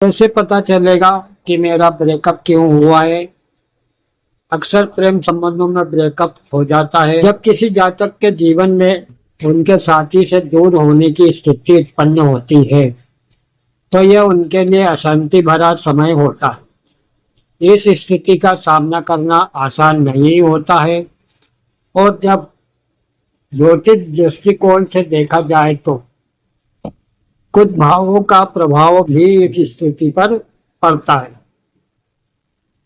कैसे पता चलेगा कि मेरा ब्रेकअप क्यों हुआ है? अक्सर प्रेम संबंधों में ब्रेकअप हो जाता है जब किसी जातक के जीवन में उनके साथी से दूर होने की स्थिति उत्पन्न होती है, तो यह उनके लिए अशांति भरा समय होता है। इस स्थिति का सामना करना आसान नहीं होता है और जब ज्योतिष दृष्टिकोण से देखा जाए तो कुछ भावों का प्रभाव भी इस स्थिति पर पड़ता है।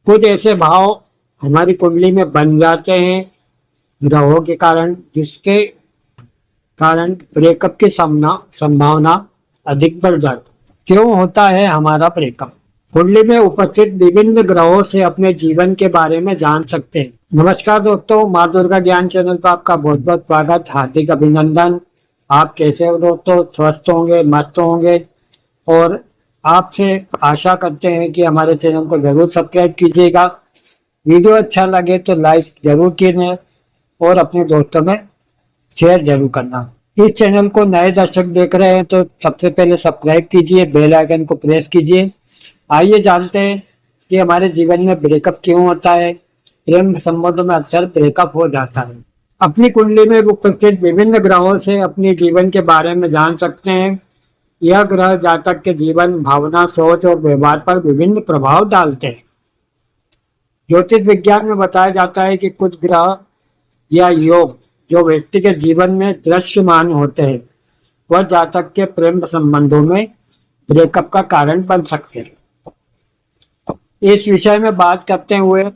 कुछ ऐसे भाव हमारी कुंडली में बन जाते हैं ग्रहों के कारण, जिसके कारण ब्रेकअप की संभावना अधिक बढ़ जाती है। क्यों होता है हमारा ब्रेकअप? कुंडली में उपस्थित विभिन्न ग्रहों से अपने जीवन के बारे में जान सकते हैं। नमस्कार दोस्तों, माँ दुर्गा ज्ञान चैनल पर आपका बहुत बहुत स्वागत, हार्दिक अभिनंदन। आप कैसे हो दोस्तों? स्वस्थ होंगे, मस्त होंगे। और आपसे आशा करते हैं कि हमारे चैनल को जरूर सब्सक्राइब कीजिएगा। वीडियो अच्छा लगे तो लाइक जरूर कीजिए और अपने दोस्तों में शेयर जरूर करना। इस चैनल को नए दर्शक देख रहे हैं तो सबसे पहले सब्सक्राइब कीजिए, बेल आइकन को प्रेस कीजिए। आइए जानते हैं कि हमारे जीवन में ब्रेकअप क्यों होता है। प्रेम संबंधों में अक्सर ब्रेकअप हो जाता है। अपनी कुंडली में उपस्थित विभिन्न ग्रहों से अपने जीवन के बारे में जान सकते हैं। यह ग्रह जातक के जीवन, भावना, सोच और व्यवहार पर विभिन्न प्रभाव डालते हैं। ज्योतिष विज्ञान में बताया जाता है कि कुछ ग्रह या योग जो व्यक्ति के जीवन में दृश्यमान होते हैं, वह जातक के प्रेम संबंधों में ब्रेकअप का कारण बन सकते हैं। इस विषय में बात करते हुए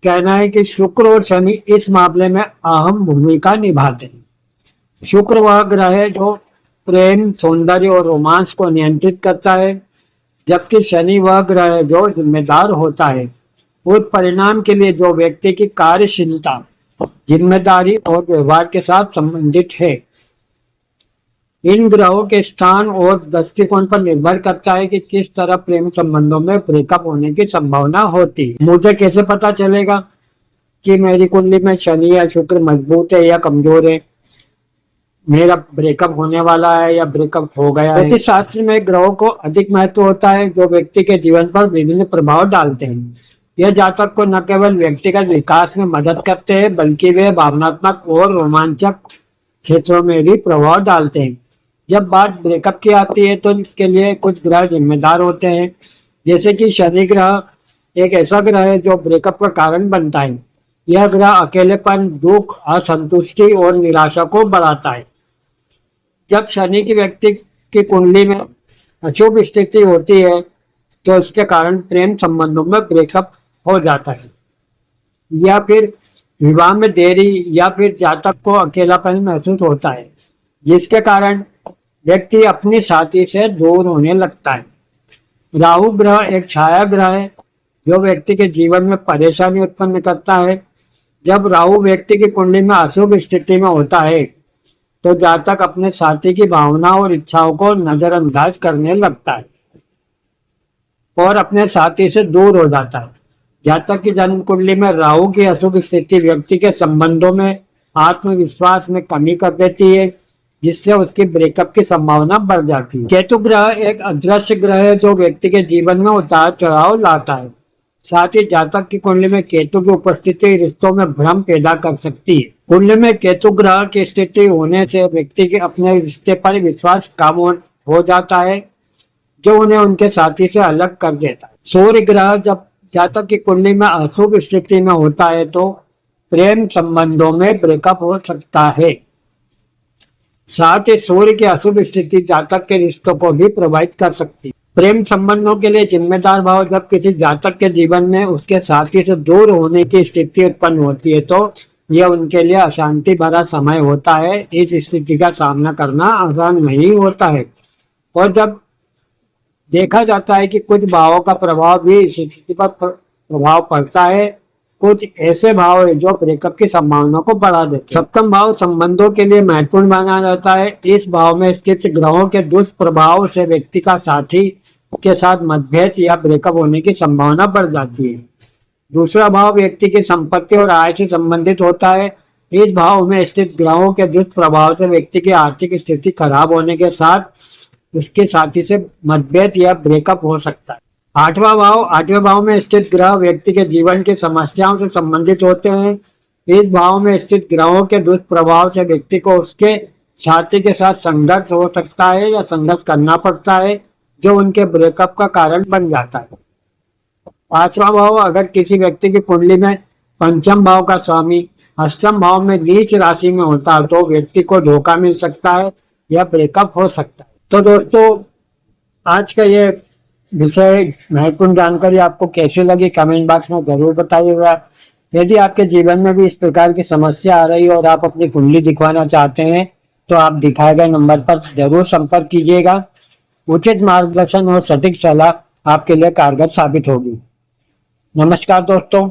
कहना है कि शुक्र और शनि इस मामले में अहम भूमिका निभाते हैं। शुक्र वह ग्रह है जो प्रेम, सौंदर्य और रोमांस को नियंत्रित करता है, जबकि शनि वह ग्रह है जो जिम्मेदार होता है उस परिणाम के लिए जो व्यक्ति की कार्यशीलता, जिम्मेदारी और व्यवहार के साथ संबंधित है। इन ग्रहों के स्थान और दृष्टिकोण पर निर्भर करता है कि किस तरह प्रेम संबंधों में ब्रेकअप होने की संभावना होती है। मुझे कैसे पता चलेगा कि मेरी कुंडली में शनि या शुक्र मजबूत है या कमजोर है, मेरा ब्रेकअप होने वाला है या ब्रेकअप हो गया है? ज्योतिष शास्त्र में ग्रहों को अधिक महत्व होता है जो व्यक्ति के जीवन पर विभिन्न प्रभाव डालते हैं। यह जातक को न केवल व्यक्तिगत विकास में मदद करते हैं बल्कि वे भावनात्मक और रोमांचक क्षेत्रों में भी प्रभाव डालते हैं। जब बात ब्रेकअप की आती है तो इसके लिए कुछ ग्रह जिम्मेदार होते हैं, जैसे कि शनि ग्रह एक ऐसा ग्रह है जो ब्रेकअप का कारण बनता है। यह ग्रह अकेलेपन, दुख, असंतुष्टि और निराशा को बढ़ाता है। जब शनि की व्यक्ति की कुंडली में अशुभ स्थिति होती है तो इसके कारण प्रेम संबंधों में ब्रेकअप हो जाता है, या फिर विवाह में देरी, या फिर जातक को अकेलापन महसूस होता है, जिसके कारण व्यक्ति अपने साथी से दूर होने लगता है। राहु ग्रह एक छाया ग्रह है जो व्यक्ति के जीवन में परेशानी उत्पन्न करता है। जब राहु व्यक्ति की कुंडली में अशुभ स्थिति में होता है तो जातक अपने साथी की भावना और इच्छाओं को नजरअंदाज करने लगता है और अपने साथी से दूर हो जाता है। जातक की जन्म कुंडली में राहु की अशुभ स्थिति व्यक्ति के संबंधों में आत्मविश्वास में कमी कर देती है, जिससे उसकी ब्रेकअप की संभावना बढ़ जाती है। केतु ग्रह एक अदृश्य ग्रह है जो व्यक्ति के जीवन में उतार चढ़ाव लाता है। साथ ही जातक की कुंडली में केतु की उपस्थिति रिश्तों में भ्रम पैदा कर सकती है। कुंडली में केतु ग्रह की स्थिति होने से व्यक्ति के अपने रिश्ते पर विश्वास कम हो जाता है, जो उन्हें उनके साथी से अलग कर देता है। सूर्य ग्रह जब जातक की कुंडली में अशुभ स्थिति में होता है तो प्रेम संबंधों में ब्रेकअप हो सकता है। साथ ही सूर्य की अशुभ स्थिति जातक के रिश्तों को भी प्रभावित कर सकती है। प्रेम संबंधों के लिए जिम्मेदार भाव जब किसी जातक के जीवन में उसके साथी से दूर होने की स्थिति उत्पन्न होती है तो यह उनके लिए अशांति भरा समय होता है। इस स्थिति का सामना करना आसान नहीं होता है और जब देखा जाता है कि कुछ भावों का प्रभाव भी इस स्थिति पर प्रभाव पड़ता है। कुछ ऐसे भाव है जो ब्रेकअप की संभावना को बढ़ा देते हैं। सप्तम भाव संबंधों के लिए महत्वपूर्ण माना जाता है। इस भाव में स्थित ग्रहों के दुष्प्रभाव से व्यक्ति का साथी के साथ मतभेद या ब्रेकअप होने की संभावना बढ़ जाती है। दूसरा भाव व्यक्ति की संपत्ति और आय से संबंधित होता है। इस भाव में स्थित ग्रहों के दुष्प्रभाव से व्यक्ति की आर्थिक स्थिति खराब होने के साथ उसके साथी से मतभेद या ब्रेकअप हो सकता है। आठवां भाव में स्थित ग्रह व्यक्ति के जीवन की समस्याओं से संबंधित होते हैं। इस भाव में स्थित ग्रहों के दुष्प्रभाव से व्यक्ति को उसके साथी के साथ संघर्ष हो सकता है या संघर्ष करना पड़ता है, जो उनके ब्रेकअप का कारण बन जाता है। पांचवा भाव, अगर किसी व्यक्ति की कुंडली में पंचम भाव का स्वामी अष्टम भाव में नीच राशि में होता है तो व्यक्ति को धोखा मिल सकता है या ब्रेकअप हो सकता है। तो दोस्तों, आज का ये विषय महत्वपूर्ण जानकारी आपको कैसी लगी कमेंट बॉक्स में जरूर बताइएगा। यदि आपके जीवन में भी इस प्रकार की समस्या आ रही है और आप अपनी कुंडली दिखवाना चाहते हैं तो आप दिखाए गए नंबर पर जरूर संपर्क कीजिएगा। उचित मार्गदर्शन और सटीक सलाह आपके लिए कारगर साबित होगी। नमस्कार दोस्तों।